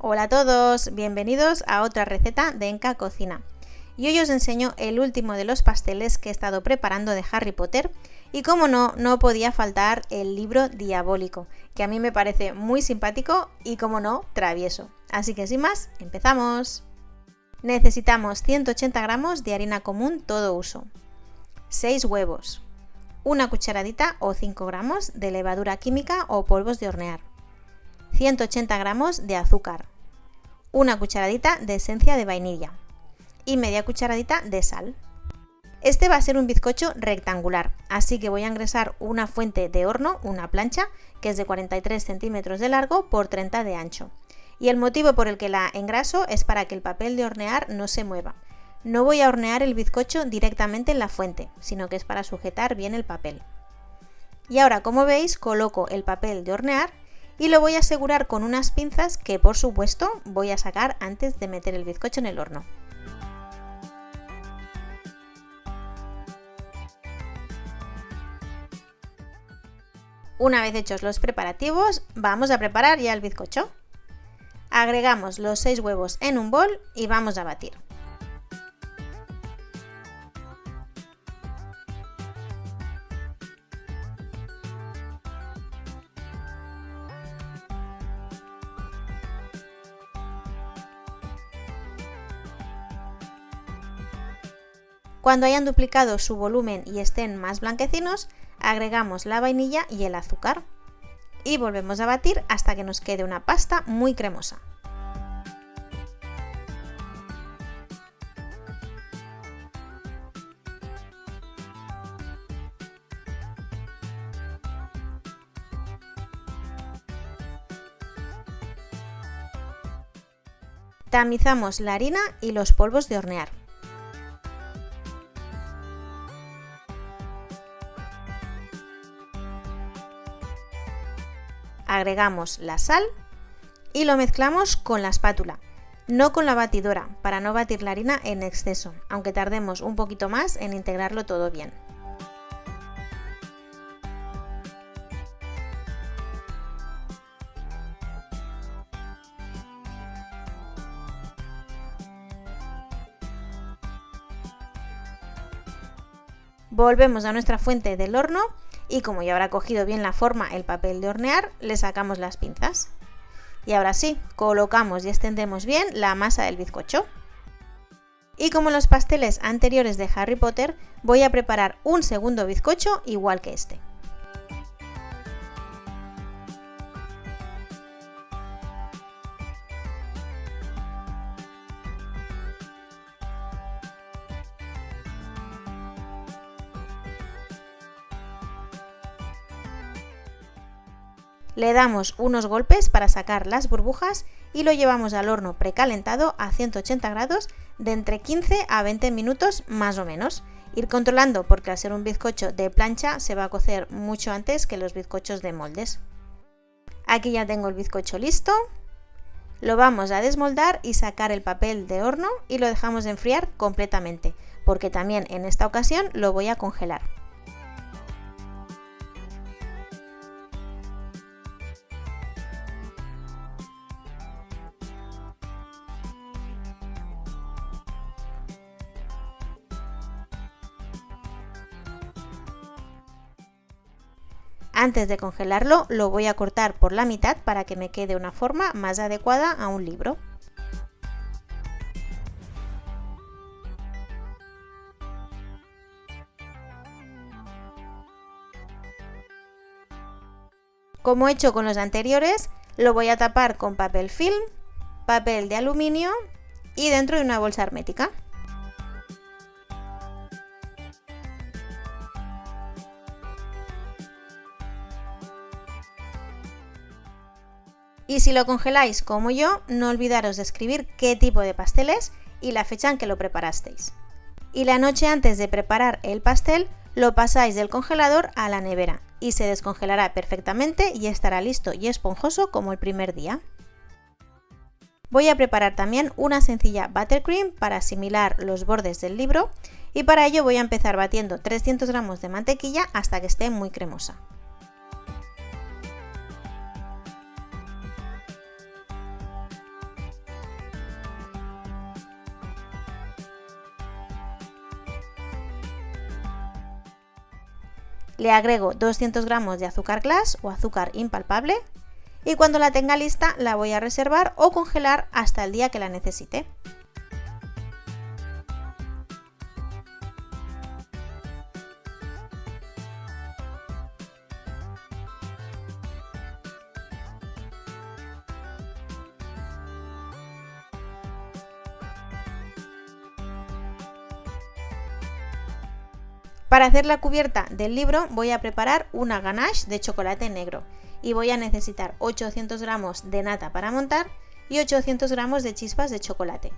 Hola a todos, bienvenidos a otra receta de Enka Cocina. Y hoy os enseño el último de los pasteles que he estado preparando de Harry Potter y como no podía faltar el libro diabólico, que a mí me parece muy simpático y como no, travieso. Así que sin más, empezamos. Necesitamos 180 gramos de harina común todo uso, 6 huevos, una cucharadita o 5 gramos de levadura química o polvos de hornear, 180 gramos de azúcar, una cucharadita de esencia de vainilla y media cucharadita de sal. Este va a ser un bizcocho rectangular, así que voy a engrasar una fuente de horno, una plancha, que es de 43 centímetros de largo por 30 de ancho. Y el motivo por el que la engraso es para que el papel de hornear no se mueva. No voy a hornear el bizcocho directamente en la fuente, sino que es para sujetar bien el papel. Y ahora, como veis, coloco el papel de hornear y lo voy a asegurar con unas pinzas que, por supuesto, voy a sacar antes de meter el bizcocho en el horno. Una vez hechos los preparativos, vamos a preparar ya el bizcocho. Agregamos los 6 huevos en un bol y vamos a batir. Cuando hayan duplicado su volumen y estén más blanquecinos, agregamos la vainilla y el azúcar y volvemos a batir hasta que nos quede una pasta muy cremosa. Tamizamos la harina y los polvos de hornear. Agregamos la sal y lo mezclamos con la espátula, no con la batidora, para no batir la harina en exceso, aunque tardemos un poquito más en integrarlo todo bien. Volvemos a nuestra fuente del horno y como ya habrá cogido bien la forma el papel de hornear, le sacamos las pinzas. Y ahora sí, colocamos y extendemos bien la masa del bizcocho. Y como en los pasteles anteriores de Harry Potter, voy a preparar un segundo bizcocho igual que este. Le damos unos golpes para sacar las burbujas y lo llevamos al horno precalentado a 180 grados de entre 15 a 20 minutos más o menos. Ir controlando porque al ser un bizcocho de plancha se va a cocer mucho antes que los bizcochos de moldes. Aquí ya tengo el bizcocho listo. Lo vamos a desmoldar y sacar el papel de horno y lo dejamos enfriar completamente, porque también en esta ocasión lo voy a congelar. Antes de congelarlo, lo voy a cortar por la mitad para que me quede una forma más adecuada a un libro. Como he hecho con los anteriores, lo voy a tapar con papel film, papel de aluminio y dentro de una bolsa hermética. Y si lo congeláis como yo, no olvidaros de escribir qué tipo de pastel es y la fecha en que lo preparasteis. Y la noche antes de preparar el pastel, lo pasáis del congelador a la nevera y se descongelará perfectamente y estará listo y esponjoso como el primer día. Voy a preparar también una sencilla buttercream para asimilar los bordes del libro y para ello voy a empezar batiendo 300 gramos de mantequilla hasta que esté muy cremosa. Le agrego 200 gramos de azúcar glass o azúcar impalpable y cuando la tenga lista la voy a reservar o congelar hasta el día que la necesite. Para hacer la cubierta del libro voy a preparar una ganache de chocolate negro y voy a necesitar 800 gramos de nata para montar y 800 gramos de chispas de chocolate.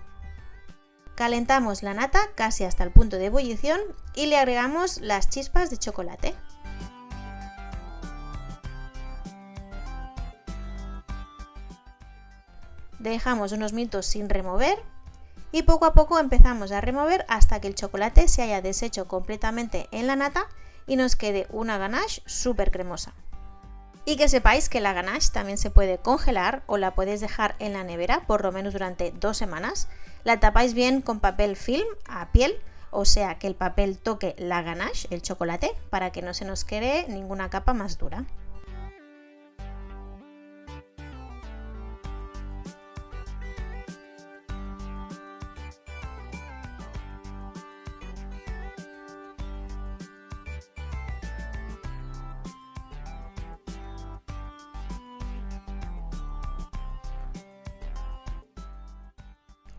Calentamos la nata casi hasta el punto de ebullición y le agregamos las chispas de chocolate. Dejamos unos minutos sin remover y poco a poco empezamos a remover hasta que el chocolate se haya deshecho completamente en la nata y nos quede una ganache súper cremosa. Y que sepáis que la ganache también se puede congelar o la podéis dejar en la nevera por lo menos durante 2 semanas. La tapáis bien con papel film a piel, o sea que el papel toque la ganache, el chocolate, para que no se nos quede ninguna capa más dura.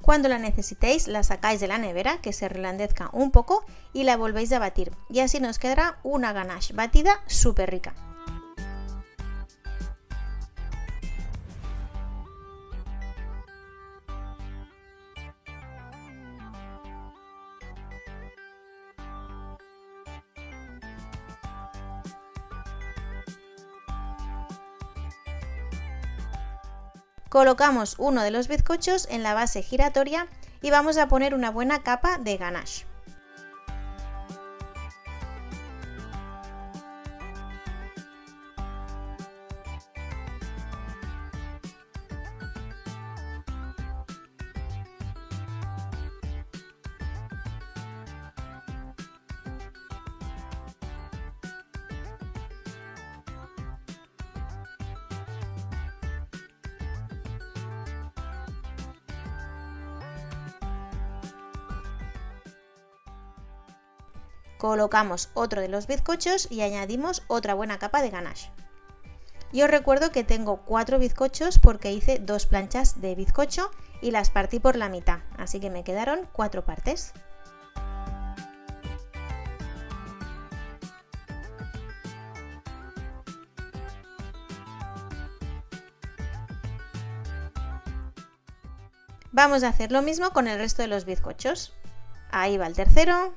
Cuando la necesitéis, la sacáis de la nevera, que se reblandezca un poco y la volvéis a batir. Y así nos quedará una ganache batida súper rica. Colocamos uno de los bizcochos en la base giratoria y vamos a poner una buena capa de ganache. Colocamos otro de los bizcochos y añadimos otra buena capa de ganache. Yo os recuerdo que tengo 4 bizcochos porque hice 2 planchas de bizcocho y las partí por la mitad, así que me quedaron 4 partes. Vamos a hacer lo mismo con el resto de los bizcochos. Ahí va el tercero.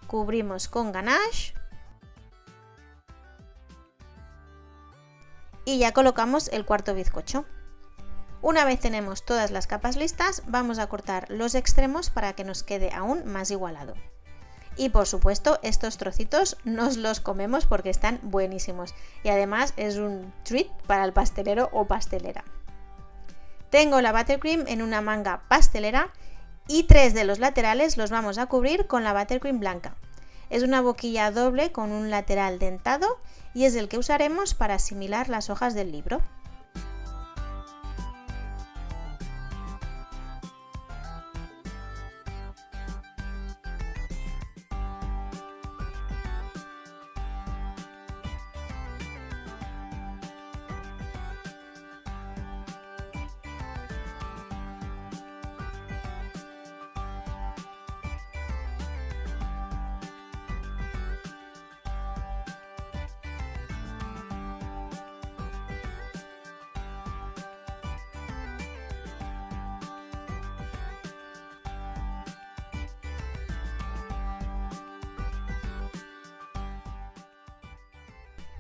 Cubrimos con ganache y ya colocamos el cuarto bizcocho. Una vez tenemos todas las capas listas, vamos a cortar los extremos para que nos quede aún más igualado. Y por supuesto, estos trocitos nos los comemos porque están buenísimos y además es un treat para el pastelero o pastelera. Tengo la buttercream en una manga pastelera y 3 de los laterales los vamos a cubrir con la buttercream blanca. Es una boquilla doble con un lateral dentado y es el que usaremos para asimilar las hojas del libro.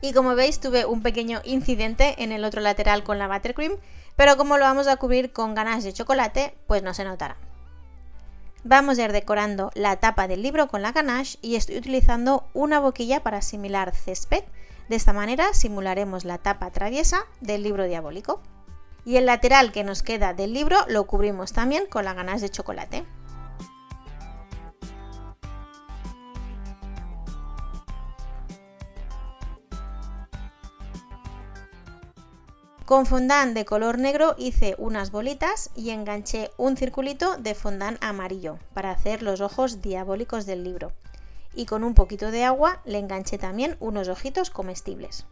Y como veis tuve un pequeño incidente en el otro lateral con la buttercream, pero como lo vamos a cubrir con ganache de chocolate, pues no se notará. Vamos a ir decorando la tapa del libro con la ganache y estoy utilizando una boquilla para asimilar césped. De esta manera simularemos la tapa traviesa del libro diabólico. Y el lateral que nos queda del libro lo cubrimos también con la ganache de chocolate. Con fondant de color negro hice unas bolitas y enganché un circulito de fondant amarillo para hacer los ojos diabólicos del libro. Y con un poquito de agua le enganché también unos ojitos comestibles.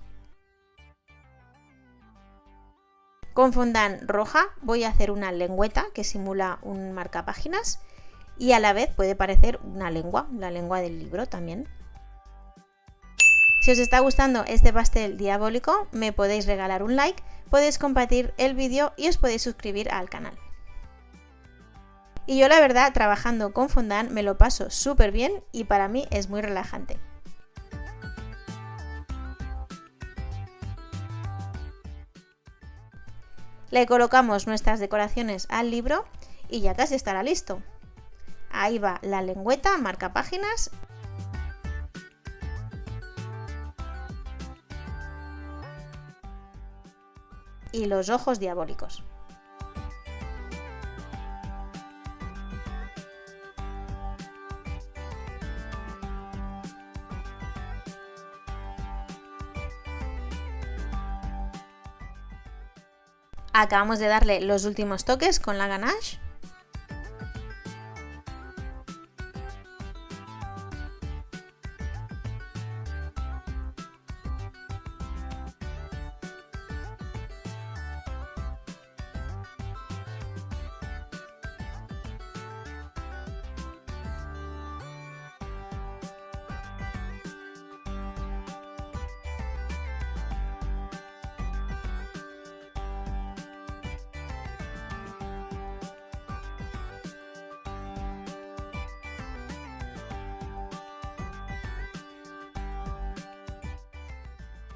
Con fondant roja voy a hacer una lengüeta que simula un marcapáginas y a la vez puede parecer una lengua, la lengua del libro también. Si os está gustando este pastel diabólico, me podéis regalar un like, podéis compartir el vídeo y os podéis suscribir al canal. Y yo la verdad, trabajando con fondant me lo paso súper bien y para mí es muy relajante. Le colocamos nuestras decoraciones al libro y ya casi estará listo. Ahí va la lengüeta, marcapáginas. Y los ojos diabólicos. Acabamos de darle los últimos toques con la ganache.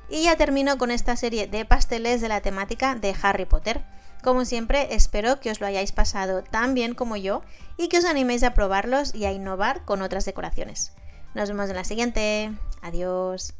Y ya termino con esta serie de pasteles de la temática de Harry Potter. Como siempre, espero que os lo hayáis pasado tan bien como yo y que os animéis a probarlos y a innovar con otras decoraciones. Nos vemos en la siguiente. Adiós.